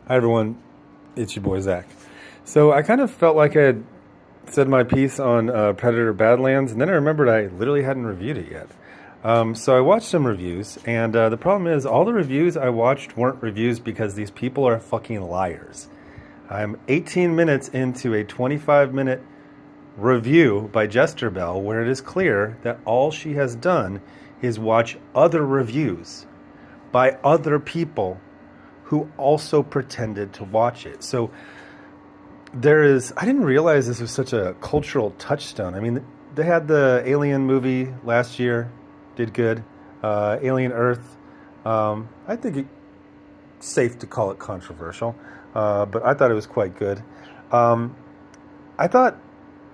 Hi everyone, it's your boy Zach. So I kind of felt like I had said my piece on Predator Badlands, and then I remembered I literally hadn't reviewed it yet. So I watched some reviews, and the problem is all the reviews I watched weren't reviews because these people are fucking liars. I'm 18 minutes into a 25-minute review by Jester Bell where it is clear that all she has done is watch other reviews by other people who also pretended to watch it. So I didn't realize this was such a cultural touchstone. I mean, they had the Alien movie last year, did good. Alien Earth, I think it's safe to call it controversial, but I thought it was quite good. And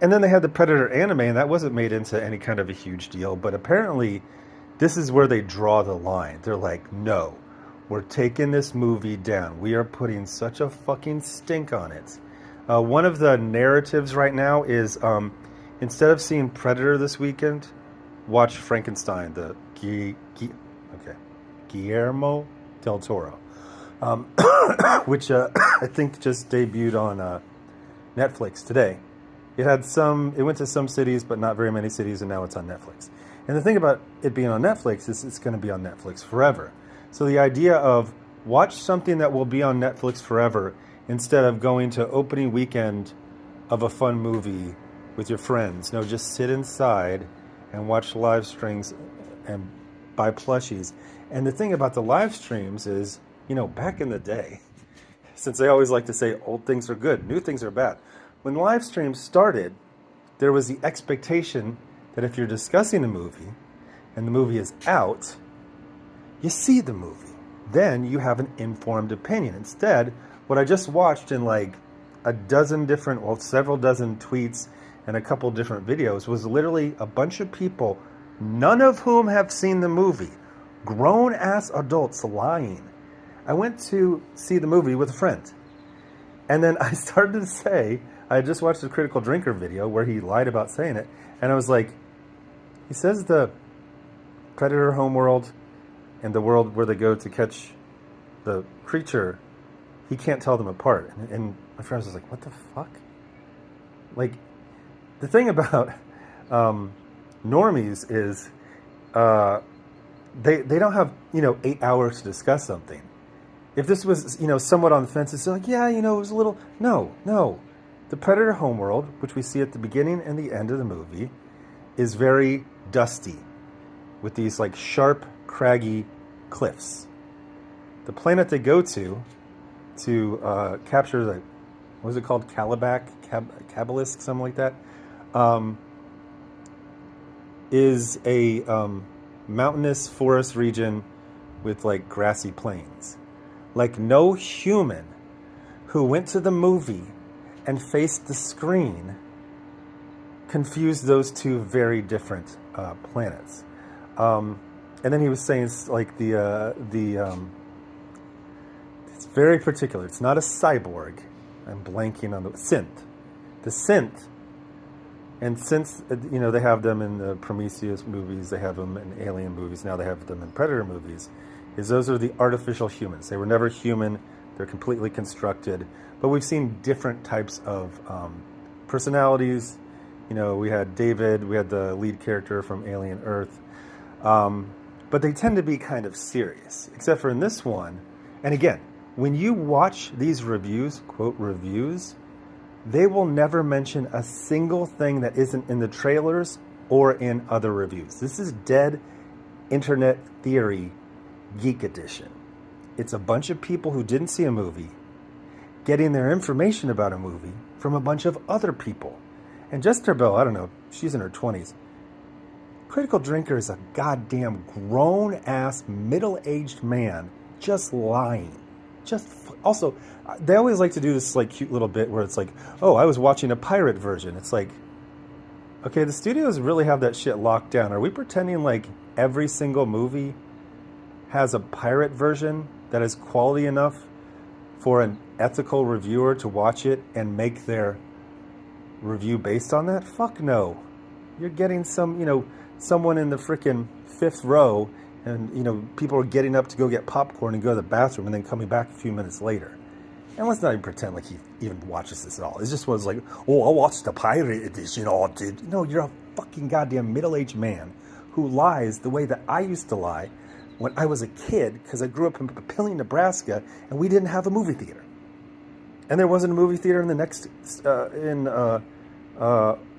then they had the Predator anime, and that wasn't made into any kind of a huge deal, but apparently this is where they draw the line. They're like, no, we're taking this movie down. We are putting such a fucking stink on it. One of the narratives right now is instead of seeing Predator this weekend, watch Frankenstein, the Guillermo del Toro, which I think just debuted on Netflix today. It went to some cities, but not very many cities, and now it's on Netflix. And the thing about it being on Netflix is it's going to be on Netflix forever. So the idea of watch something that will be on Netflix forever instead of going to opening weekend of a fun movie with your friends. No, just sit inside and watch live streams and buy plushies. And the thing about the live streams is, back in the day, since they always like to say old things are good, new things are bad. When live streams started, there was the expectation that if you're discussing a movie and the movie is out, you see the movie. Then you have an informed opinion. Instead, what I just watched in like several dozen tweets and a couple different videos was literally a bunch of people, none of whom have seen the movie. Grown-ass adults lying. I went to see the movie with a friend. And then I started to say, I just watched a Critical Drinker video where he lied about saying it. And I was like, he says the Predator homeworld and the world where they go to catch the creature, he can't tell them apart. And my friend was like, what the fuck? Like, the thing about normies is they don't have, 8 hours to discuss something. If this was, somewhat on the fence, it's like, yeah, it was a little... No. The Predator homeworld, which we see at the beginning and the end of the movie, is very dusty with these, like, sharp, craggy cliffs. The planet they go to capture the, what is it called? Kabalisk, something like that, is a mountainous forest region with, like, grassy plains. Like, no human who went to the movie and faced the screen confused those two very different planets. And then he was saying, like, it's very particular. It's not a cyborg. I'm blanking on the synth. The synth, and since, they have them in the Prometheus movies, they have them in Alien movies, now they have them in Predator movies, is those are the artificial humans. They were never human. They're completely constructed. But we've seen different types of personalities. We had David, we had the lead character from Alien Earth. But they tend to be kind of serious, except for in this one. And again, when you watch these reviews, quote reviews, they will never mention a single thing that isn't in the trailers or in other reviews. This is dead internet theory geek edition. It's a bunch of people who didn't see a movie getting their information about a movie from a bunch of other people. And Jester Bell, I don't know, she's in her 20s. Critical Drinker is a goddamn grown-ass, middle-aged man just lying. Also, they always like to do this like cute little bit where it's like, oh, I was watching a pirate version. It's like, okay, the studios really have that shit locked down. Are we pretending like every single movie has a pirate version that is quality enough for an ethical reviewer to watch it and make their review based on that? Fuck no. You're getting someone in the frickin' fifth row and, people are getting up to go get popcorn and go to the bathroom and then coming back a few minutes later. And let's not even pretend like he even watches this at all. It just was like, oh, I watched the pirate edition. Oh, dude. No, you're a fucking goddamn middle-aged man who lies the way that I used to lie when I was a kid, because I grew up in Papillion, Nebraska, and we didn't have a movie theater. And there wasn't a movie theater in the next, in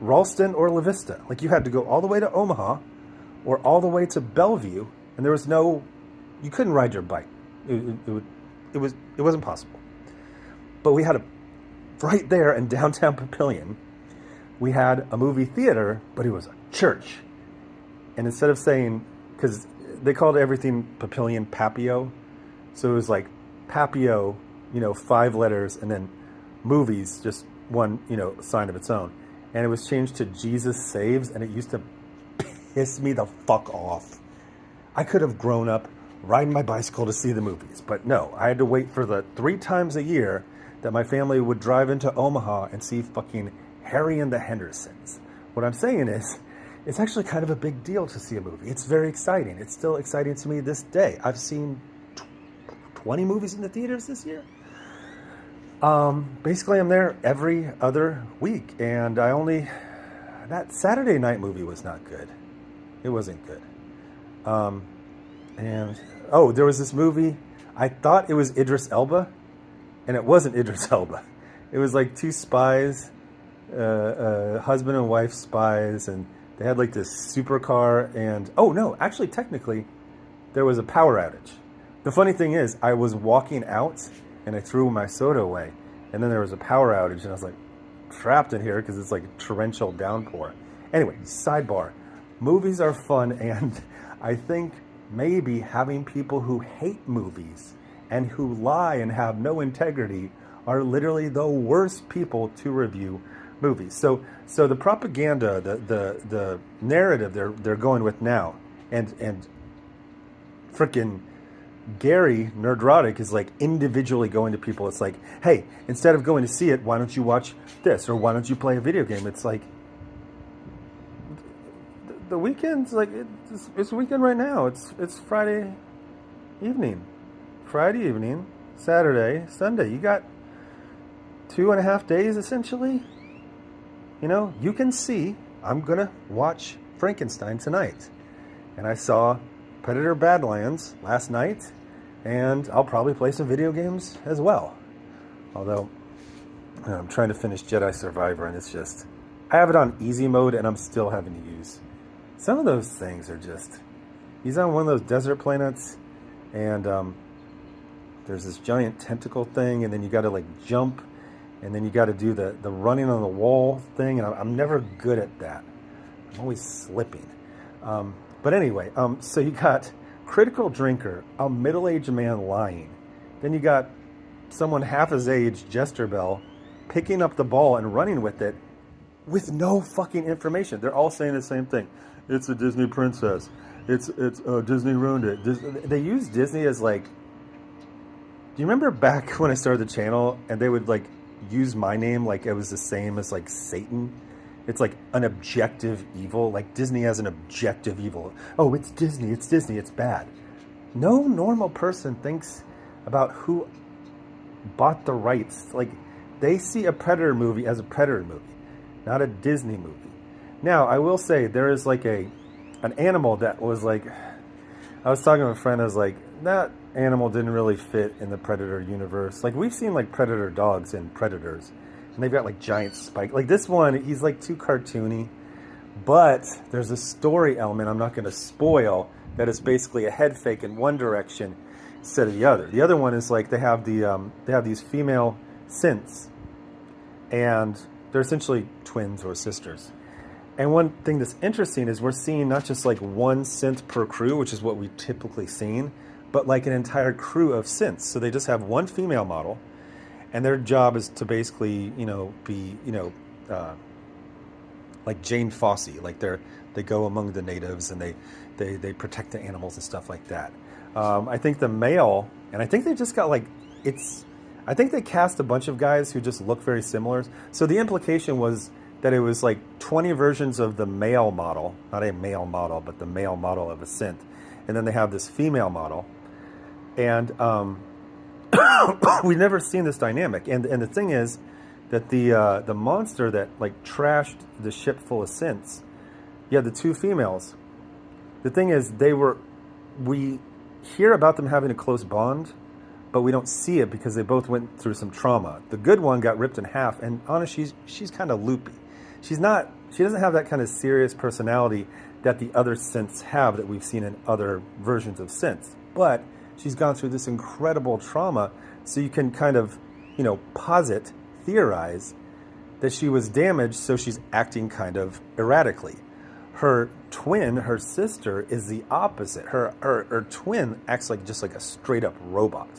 Ralston or La Vista. Like, you had to go all the way to Omaha or all the way to Bellevue, and there was no, you couldn't ride your bike. It wasn't possible. But we had right there in downtown Papillion, we had a movie theater, but it was a church. And instead of saying, because they called everything Papillion Papio, so it was like Papio, 5 letters, and then movies, just one, sign of its own. And it was changed to Jesus Saves, and it used to piss me the fuck off. I could have grown up riding my bicycle to see the movies, but no, I had to wait for the 3 times a year that my family would drive into Omaha and see fucking Harry and the Hendersons. What I'm saying is, it's actually kind of a big deal to see a movie. It's very exciting. It's still exciting to me this day. I've seen 20 movies in the theaters this year. Basically, I'm there every other week, and that Saturday night movie was not good. It wasn't good. There was this movie, I thought it was Idris Elba, and it wasn't Idris Elba. It was like 2 spies, husband and wife spies, and they had like this supercar, and actually technically there was a power outage. The funny thing is, I was walking out and I threw my soda away, and then there was a power outage, and I was like trapped in here because it's like a torrential downpour. Anyway, sidebar. Movies are fun, and I think maybe having people who hate movies and who lie and have no integrity are literally the worst people to review movies. So the propaganda, the narrative they're going with now, and frickin' Gary Nerdrotic is like individually going to people. It's like, hey, instead of going to see it, why don't you watch this, or why don't you play a video game? It's like the weekend's like it's weekend right now. It's Friday evening, Saturday, Sunday. You got 2.5 days essentially. You can see I'm gonna watch Frankenstein tonight, and I saw Predator Badlands last night, and I'll probably play some video games as well. Although I'm trying to finish Jedi Survivor, and it's just, I have it on easy mode, and I'm still having to use some of those things. Are just, he's on one of those desert planets, and there's this giant tentacle thing, and then you got to like jump, and then you got to do the running on the wall thing, and I'm never good at that. I'm always slipping. But anyway, so you got critical drinker, a middle-aged man lying. Then you got someone half his age, Jester Bell, picking up the ball and running with it with no fucking information. They're all saying the same thing. It's a Disney princess. It's Disney ruined it. They use Disney as like, do you remember back when I started the channel and they would like use my name like it was the same as like Satan? It's like an objective evil. Like Disney has an objective evil. Oh, it's Disney, it's bad. No normal person thinks about who bought the rights. Like, they see a Predator movie as a Predator movie, not a Disney movie. Now, I will say there is like an animal that was like, I was talking to a friend, I was like, that animal didn't really fit in the Predator universe. Like, we've seen like Predator dogs in Predators, and they've got like giant spikes. Like this one, he's like too cartoony, but there's a story element I'm not going to spoil that is basically a head fake in one direction instead of the other. The other one is like they have these female synths, and they're essentially twins or sisters. And one thing that's interesting is we're seeing not just like one synth per crew, which is what we've typically seen, but like an entire crew of synths. So they just have one female model, and their job is to basically, be, like Jane Fossey. Like they go among the natives and they protect the animals and stuff like that. I think the male, and I think they just got like, I think they cast a bunch of guys who just look very similar. So the implication was that it was like 20 versions of the male model, not a male model, but the male model of a synth. And then they have this female model. And we've never seen this dynamic. And the thing is that the monster that like trashed the ship full of synths, yeah, the two females. The thing is, we hear about them having a close bond, but we don't see it because they both went through some trauma. The good one got ripped in half, and honestly, she's kind of loopy. She doesn't have that kind of serious personality that the other synths have that we've seen in other versions of synths. But she's gone through this incredible trauma, so you can kind of, theorize that she was damaged, so she's acting kind of erratically. Her twin, her sister, is the opposite. Her twin acts like just like a straight up robot,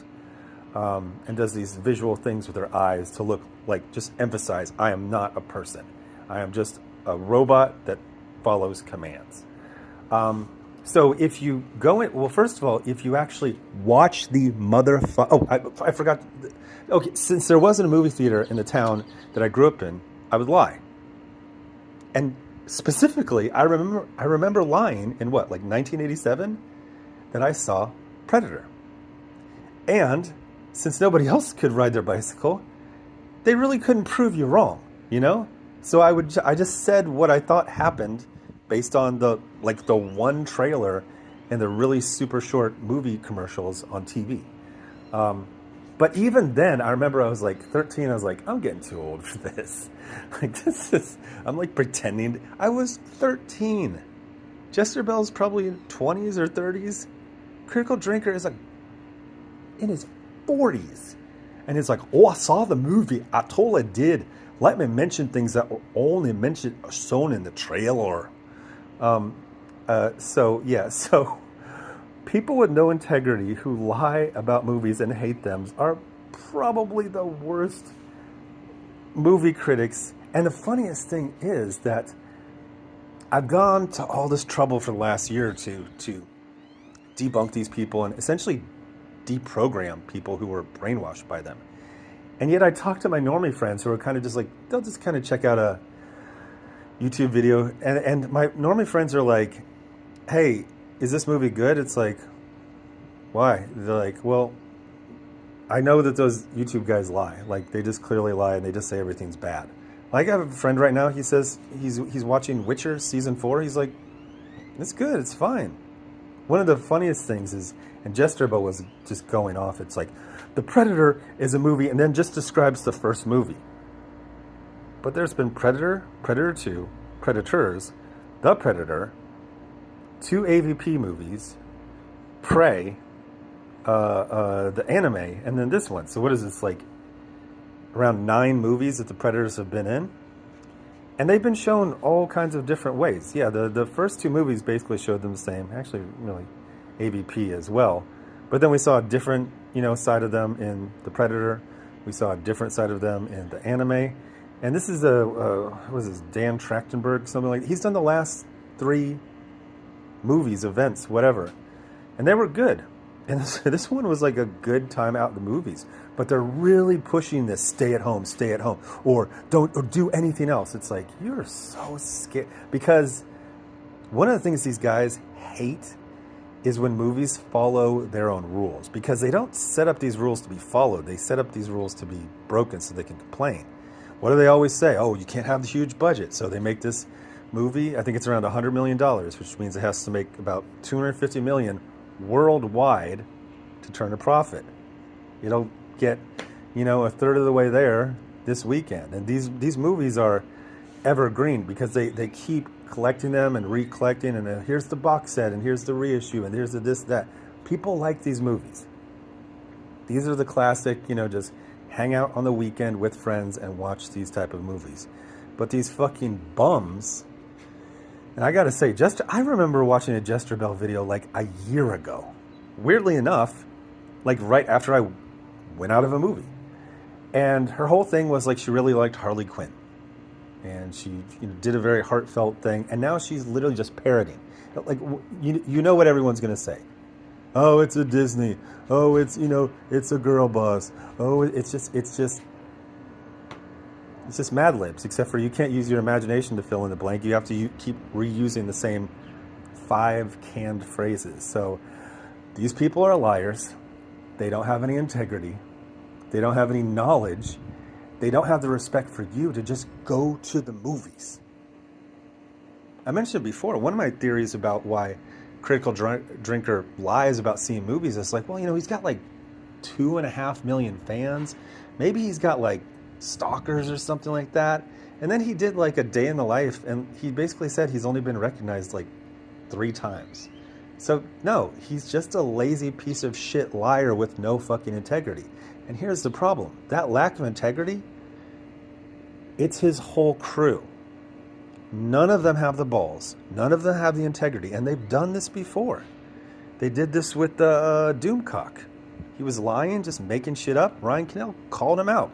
and does these visual things with her eyes to look like, just emphasize, I am not a person. I am just a robot that follows commands. So if you go in, well, first of all, if you actually watch the I forgot. Okay, since there wasn't a movie theater in the town that I grew up in, I would lie. And specifically, I remember lying in what, like 1987, that I saw Predator. And since nobody else could ride their bicycle, they really couldn't prove you wrong, So I just said what I thought happened based on the one trailer and the really super short movie commercials on TV. But even then, I remember I was like 13. I was like, I'm getting too old for this. I'm like pretending. I was 13. Jester Bell's probably in 20s or 30s. Critical Drinker is like in his 40s. And it's like, oh, I saw the movie. I totally did. Let me mention things that were only shown in the trailer. So people with no integrity who lie about movies and hate them are probably the worst movie critics. And the funniest thing is that I've gone to all this trouble for the last year to debunk these people and essentially deprogram people who were brainwashed by them. And yet I talk to my normie friends who are kind of just like, they'll just kind of check out a YouTube video. And my normie friends are like, hey, is this movie good? It's like, why? They're like, well, I know that those YouTube guys lie. Like, they just clearly lie and they just say everything's bad. Like, I have a friend right now, he says he's watching Witcher Season 4. He's like, it's good, it's fine. One of the funniest things is, and Jesterbo was just going off, it's like, The Predator is a movie, and then just describes the first movie. But there's been Predator, Predator 2, Predators, The Predator, 2 AVP movies, Prey, the anime, and then this one. So what is this, like around 9 movies that the Predators have been in? And they've been shown all kinds of different ways. Yeah, the first 2 movies basically showed them the same. Actually, really, AVP as well. But then we saw a different, side of them in The Predator. We saw a different side of them in the anime. And this is what was this, Dan Trachtenberg, something like that. He's done the last 3 movies, events, whatever. And they were good. And this one was like a good time out in the movies. But they're really pushing this stay at home, or don't do anything else. It's like, you're so scared. Because one of the things these guys hate is when movies follow their own rules. Because they don't set up these rules to be followed. They set up these rules to be broken so they can complain. What do they always say? Oh, you can't have the huge budget. So they make this movie, I think it's around $100 million, which means it has to make about $250 million worldwide to turn a profit. It'll get, a third of the way there this weekend. And these movies are evergreen because they keep collecting them and recollecting, and here's the box set, and here's the reissue, and here's the this, that. People like these movies. These are the classic, just hang out on the weekend with friends and watch these type of movies. But these fucking bums, and I gotta say, I remember watching a Jester Bell video like a year ago. Weirdly enough, like right after I went out of a movie. And her whole thing was like she really liked Harley Quinn. And she did a very heartfelt thing. And now she's literally just parroting. Like, you know what everyone's gonna say. Oh, it's a Disney. Oh, it's, it's a girl boss. Oh, it's just Mad Libs, except for you can't use your imagination to fill in the blank. You have to keep reusing the same 5 canned phrases. So these people are liars. They don't have any integrity. They don't have any knowledge. They don't have the respect for you to just go to the movies. I mentioned before, one of my theories about why Critical Drinker lies about seeing movies is like, well, you know, he's got like 2.5 million fans. Maybe he's got like stalkers or something like that. And then he did like a day in the life, and he basically said he's only been recognized like 3 times. So no, he's just a lazy piece of shit liar with no fucking integrity. And here's the problem. That lack of integrity, it's his whole crew. None of them have the balls. None of them have the integrity. And they've done this before. They did this with Doomcock. He was lying, just making shit up. Ryan Cannell called him out.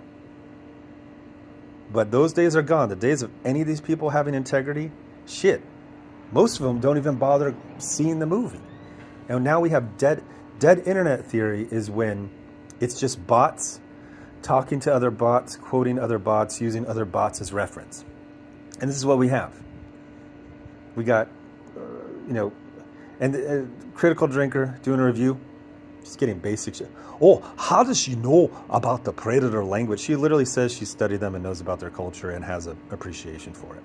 But those days are gone. The days of any of these people having integrity, shit. Most of them don't even bother seeing the movie. And now we have dead internet theory is when it's just bots talking to other bots, quoting other bots, using other bots as reference. And this is what we have. We got, Critical Drinker doing a review, just getting basic shit. Oh, how does she know about the Predator language? She literally says she studied them and knows about their culture and has an appreciation for it.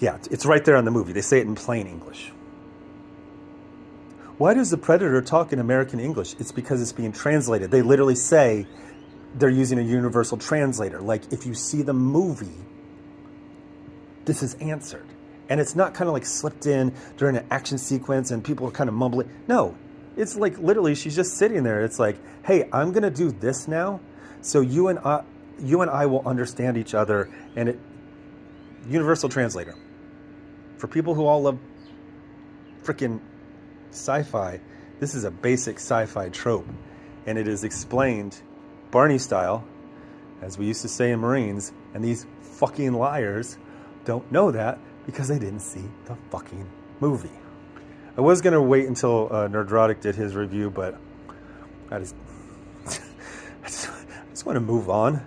Yeah, it's right there in the movie. They say it in plain English. Why does the Predator talk in American English? It's because it's being translated. They literally say they're using a universal translator. Like, if you see the movie, this is answered. And it's not kind of like slipped in during an action sequence and people are kind of mumbling. No, it's like literally she's just sitting there. It's like, hey, I'm going to do this now so you and I will understand each other. And it, universal translator. For people who all love freaking sci-fi, this is a basic sci-fi trope. And it is explained Barney style, as we used to say in Marines, and these fucking liars don't know that because they didn't see the fucking movie. I was going to wait until Nerdrotic did his review, but I just want to move on,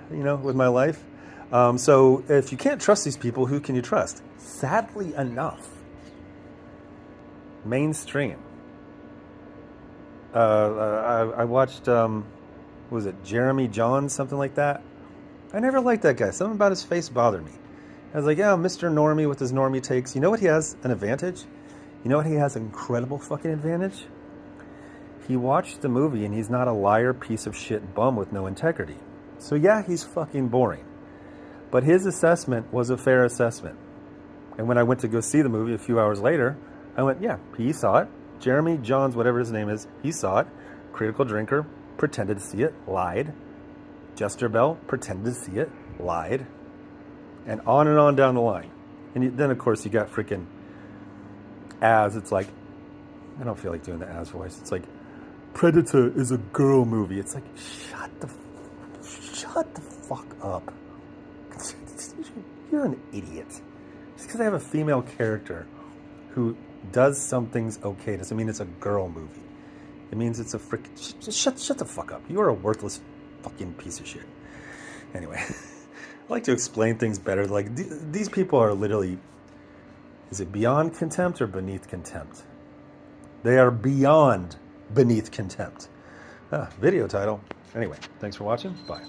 with my life. So if you can't trust these people, who can you trust? Sadly enough, mainstream. I watched, was it Jeremy Johns, something like that? I never liked that guy. Something about his face bothered me. I was like, yeah, Mr. Normie with his normie takes. You know what he has an advantage? You know what he has an incredible fucking advantage? He watched the movie and he's not a liar, piece of shit bum with no integrity. So yeah, he's fucking boring. But his assessment was a fair assessment. And when I went to go see the movie a few hours later, I went, yeah, he saw it. Jeremy Johns, whatever his name is, he saw it. Critical Drinker pretended to see it, lied. Jester Bell pretended to see it, lied. And on down the line. And then, of course, you got freaking Az. It's like, I don't feel like doing the Az voice. It's like, Predator is a girl movie. It's like, shut the fuck up. You're an idiot. Just because I have a female character who does some things okay doesn't mean it's a girl movie. It means it's a freaking... Shut the fuck up. You are a worthless fucking piece of shit. Anyway, I like to explain things better. Like, these people are literally... Is it beyond contempt or beneath contempt? They are beyond beneath contempt. Video title. Anyway, thanks for watching. Bye.